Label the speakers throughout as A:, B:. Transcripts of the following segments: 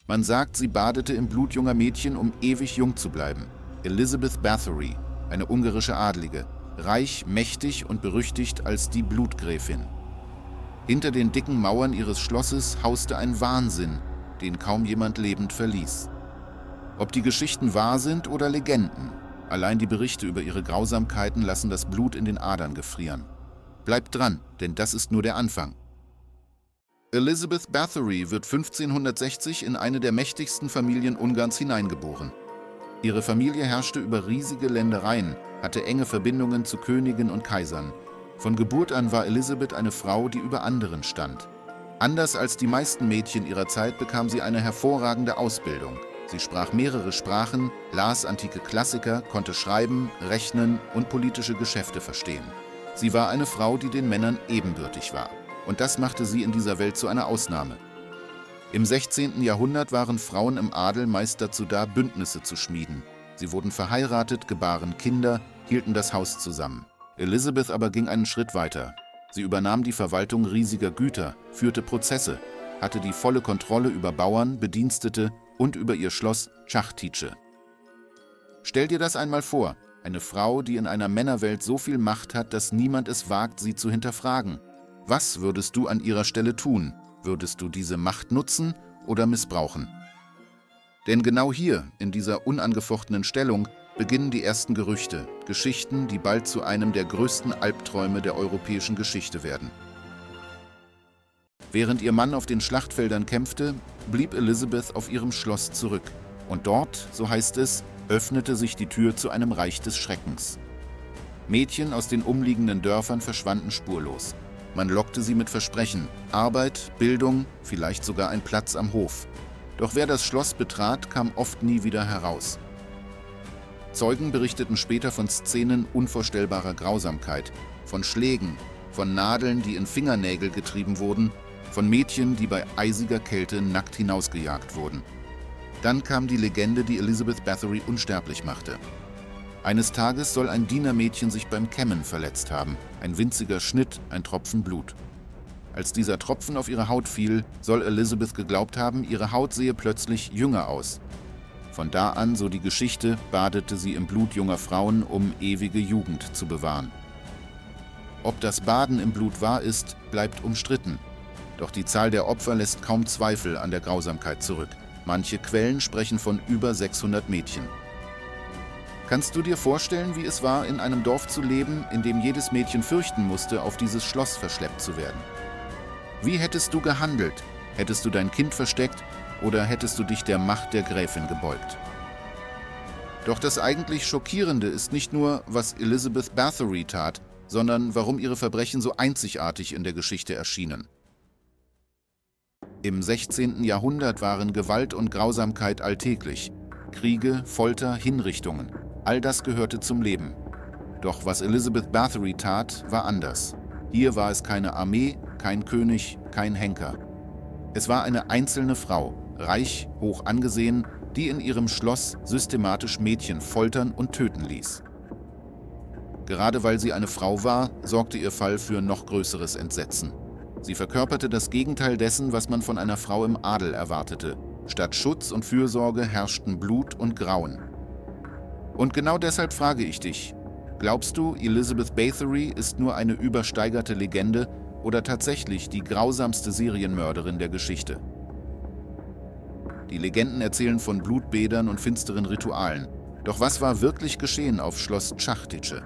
A: Man sagt, sie badete im Blut junger Mädchen, um ewig jung zu bleiben. Elizabeth Bathory, eine ungarische Adlige, reich, mächtig und berüchtigt als die Blutgräfin. Hinter den dicken Mauern ihres Schlosses hauste ein Wahnsinn, den kaum jemand lebend verließ. Ob die Geschichten wahr sind oder Legenden, allein die Berichte über ihre Grausamkeiten lassen das Blut in den Adern gefrieren. Bleibt dran, denn das ist nur der Anfang. Elizabeth Bathory wird 1560 in eine der mächtigsten Familien Ungarns hineingeboren. Ihre Familie herrschte über riesige Ländereien, hatte enge Verbindungen zu Königen und Kaisern. Von Geburt an war Elisabeth eine Frau, die über anderen stand. Anders als die meisten Mädchen ihrer Zeit bekam sie eine hervorragende Ausbildung. Sie sprach mehrere Sprachen, las antike Klassiker, konnte schreiben, rechnen und politische Geschäfte verstehen. Sie war eine Frau, die den Männern ebenbürtig war. Und das machte sie in dieser Welt zu einer Ausnahme. Im 16. Jahrhundert waren Frauen im Adel meist dazu da, Bündnisse zu schmieden. Sie wurden verheiratet, gebaren Kinder, hielten das Haus zusammen. Elizabeth aber ging einen Schritt weiter. Sie übernahm die Verwaltung riesiger Güter, führte Prozesse, hatte die volle Kontrolle über Bauern, Bedienstete und über ihr Schloss Čachtice. Stell dir das einmal vor, eine Frau, die in einer Männerwelt so viel Macht hat, dass niemand es wagt, sie zu hinterfragen. Was würdest du an ihrer Stelle tun? Würdest du diese Macht nutzen oder missbrauchen? Denn genau hier, in dieser unangefochtenen Stellung, beginnen die ersten Gerüchte, Geschichten, die bald zu einem der größten Albträume der europäischen Geschichte werden. Während ihr Mann auf den Schlachtfeldern kämpfte, blieb Elizabeth auf ihrem Schloss zurück. Und dort, so heißt es, öffnete sich die Tür zu einem Reich des Schreckens. Mädchen aus den umliegenden Dörfern verschwanden spurlos. Man lockte sie mit Versprechen, Arbeit, Bildung, vielleicht sogar ein Platz am Hof. Doch wer das Schloss betrat, kam oft nie wieder heraus. Zeugen berichteten später von Szenen unvorstellbarer Grausamkeit, von Schlägen, von Nadeln, die in Fingernägel getrieben wurden, von Mädchen, die bei eisiger Kälte nackt hinausgejagt wurden. Dann kam die Legende, die Elizabeth Bathory unsterblich machte. Eines Tages soll ein Dienermädchen sich beim Kämmen verletzt haben. Ein winziger Schnitt, ein Tropfen Blut. Als dieser Tropfen auf ihre Haut fiel, soll Elizabeth geglaubt haben, ihre Haut sehe plötzlich jünger aus. Von da an, so die Geschichte, badete sie im Blut junger Frauen, um ewige Jugend zu bewahren. Ob das Baden im Blut wahr ist, bleibt umstritten. Doch die Zahl der Opfer lässt kaum Zweifel an der Grausamkeit zurück. Manche Quellen sprechen von über 600 Mädchen. Kannst du dir vorstellen, wie es war, in einem Dorf zu leben, in dem jedes Mädchen fürchten musste, auf dieses Schloss verschleppt zu werden? Wie hättest du gehandelt? Hättest du dein Kind versteckt oder hättest du dich der Macht der Gräfin gebeugt? Doch das eigentlich Schockierende ist nicht nur, was Elizabeth Bathory tat, sondern warum ihre Verbrechen so einzigartig in der Geschichte erschienen. Im 16. Jahrhundert waren Gewalt und Grausamkeit alltäglich. Kriege, Folter, Hinrichtungen. All das gehörte zum Leben. Doch was Elizabeth Bathory tat, war anders. Hier war es keine Armee, kein König, kein Henker. Es war eine einzelne Frau, reich, hoch angesehen, die in ihrem Schloss systematisch Mädchen foltern und töten ließ. Gerade weil sie eine Frau war, sorgte ihr Fall für noch größeres Entsetzen. Sie verkörperte das Gegenteil dessen, was man von einer Frau im Adel erwartete. Statt Schutz und Fürsorge herrschten Blut und Grauen. Und genau deshalb frage ich dich, glaubst du, Elizabeth Bathory ist nur eine übersteigerte Legende oder tatsächlich die grausamste Serienmörderin der Geschichte? Die Legenden erzählen von Blutbädern und finsteren Ritualen. Doch was war wirklich geschehen auf Schloss Čachtice?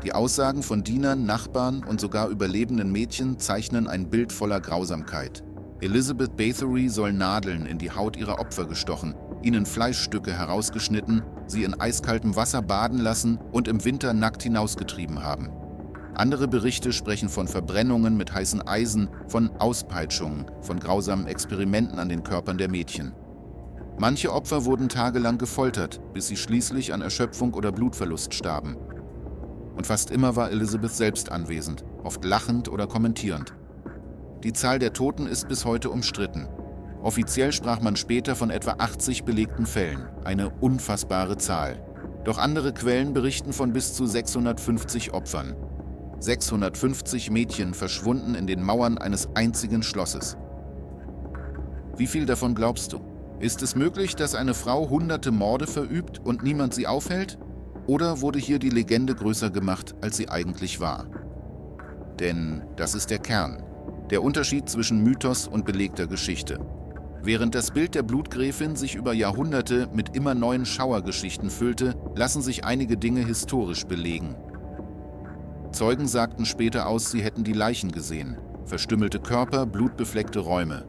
A: Die Aussagen von Dienern, Nachbarn und sogar überlebenden Mädchen zeichnen ein Bild voller Grausamkeit. Elizabeth Bathory soll Nadeln in die Haut ihrer Opfer gestochen, ihnen Fleischstücke herausgeschnitten, sie in eiskaltem Wasser baden lassen und im Winter nackt hinausgetrieben haben. Andere Berichte sprechen von Verbrennungen mit heißen Eisen, von Auspeitschungen, von grausamen Experimenten an den Körpern der Mädchen. Manche Opfer wurden tagelang gefoltert, bis sie schließlich an Erschöpfung oder Blutverlust starben. Und fast immer war Elizabeth selbst anwesend, oft lachend oder kommentierend. Die Zahl der Toten ist bis heute umstritten. Offiziell sprach man später von etwa 80 belegten Fällen, eine unfassbare Zahl. Doch andere Quellen berichten von bis zu 650 Opfern. 650 Mädchen verschwunden in den Mauern eines einzigen Schlosses. Wie viel davon glaubst du? Ist es möglich, dass eine Frau hunderte Morde verübt und niemand sie aufhält? Oder wurde hier die Legende größer gemacht, als sie eigentlich war? Denn das ist der Kern, der Unterschied zwischen Mythos und belegter Geschichte. Während das Bild der Blutgräfin sich über Jahrhunderte mit immer neuen Schauergeschichten füllte, lassen sich einige Dinge historisch belegen. Zeugen sagten später aus, sie hätten die Leichen gesehen, verstümmelte Körper, blutbefleckte Räume.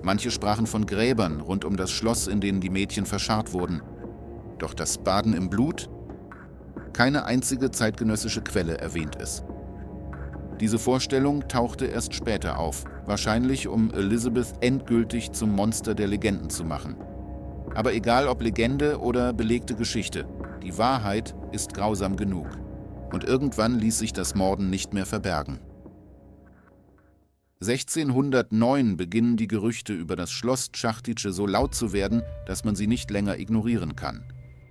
A: Manche sprachen von Gräbern rund um das Schloss, in denen die Mädchen verscharrt wurden. Doch das Baden im Blut? Keine einzige zeitgenössische Quelle erwähnt es. Diese Vorstellung tauchte erst später auf, wahrscheinlich um Elizabeth endgültig zum Monster der Legenden zu machen. Aber egal ob Legende oder belegte Geschichte, die Wahrheit ist grausam genug. Und irgendwann ließ sich das Morden nicht mehr verbergen. 1609 beginnen die Gerüchte über das Schloss Chachtice so laut zu werden, dass man sie nicht länger ignorieren kann.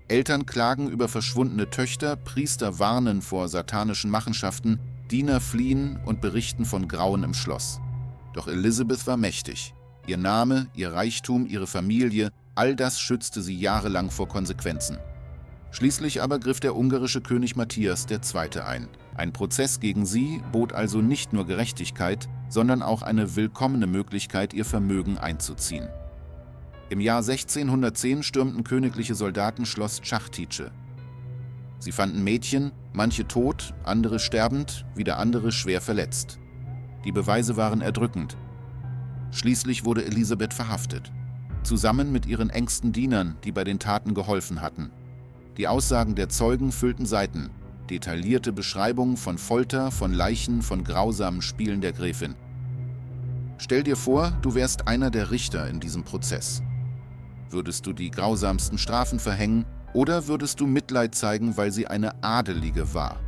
A: Eltern klagen über verschwundene Töchter, Priester warnen vor satanischen Machenschaften, Diener fliehen und berichten von Grauen im Schloss. Doch Elizabeth war mächtig. Ihr Name, ihr Reichtum, ihre Familie, all das schützte sie jahrelang vor Konsequenzen. Schließlich aber griff der ungarische König Matthias II. Ein. Ein Prozess gegen sie bot also nicht nur Gerechtigkeit, sondern auch eine willkommene Möglichkeit, ihr Vermögen einzuziehen. Im Jahr 1610 stürmten königliche Soldaten Schloss Chachtice. Sie fanden Mädchen, manche tot, andere sterbend, wieder andere schwer verletzt. Die Beweise waren erdrückend. Schließlich wurde Elisabeth verhaftet, zusammen mit ihren engsten Dienern, die bei den Taten geholfen hatten. Die Aussagen der Zeugen füllten Seiten, detaillierte Beschreibungen von Folter, von Leichen, von grausamen Spielen der Gräfin. Stell dir vor, du wärst einer der Richter in diesem Prozess. Würdest du die grausamsten Strafen verhängen oder würdest du Mitleid zeigen, weil sie eine Adelige war?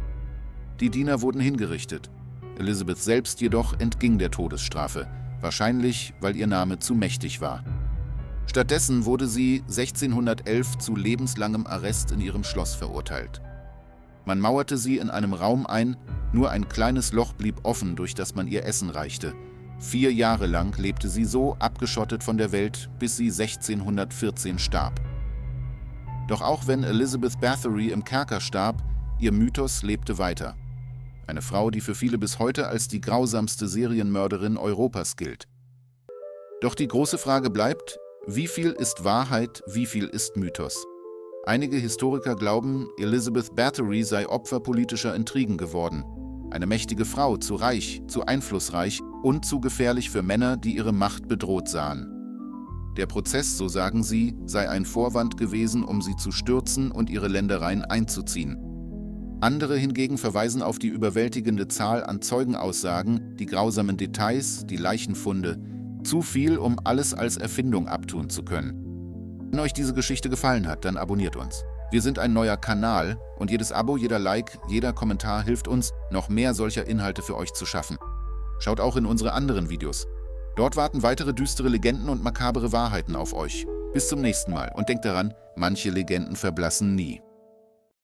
A: Die Diener wurden hingerichtet. Elizabeth selbst jedoch entging der Todesstrafe, wahrscheinlich, weil ihr Name zu mächtig war. Stattdessen wurde sie 1611 zu lebenslangem Arrest in ihrem Schloss verurteilt. Man mauerte sie in einem Raum ein, nur ein kleines Loch blieb offen, durch das man ihr Essen reichte. 4 Jahre lang lebte sie so abgeschottet von der Welt, bis sie 1614 starb. Doch auch wenn Elizabeth Bathory im Kerker starb, ihr Mythos lebte weiter. Eine Frau, die für viele bis heute als die grausamste Serienmörderin Europas gilt. Doch die große Frage bleibt, wie viel ist Wahrheit, wie viel ist Mythos? Einige Historiker glauben, Elizabeth Bathory sei Opfer politischer Intrigen geworden. Eine mächtige Frau, zu reich, zu einflussreich und zu gefährlich für Männer, die ihre Macht bedroht sahen. Der Prozess, so sagen sie, sei ein Vorwand gewesen, um sie zu stürzen und ihre Ländereien einzuziehen. Andere hingegen verweisen auf die überwältigende Zahl an Zeugenaussagen, die grausamen Details, die Leichenfunde. Zu viel, um alles als Erfindung abtun zu können. Wenn euch diese Geschichte gefallen hat, dann abonniert uns. Wir sind ein neuer Kanal und jedes Abo, jeder Like, jeder Kommentar hilft uns, noch mehr solcher Inhalte für euch zu schaffen. Schaut auch in unsere anderen Videos. Dort warten weitere düstere Legenden und makabere Wahrheiten auf euch. Bis zum nächsten Mal und denkt daran, manche Legenden verblassen nie.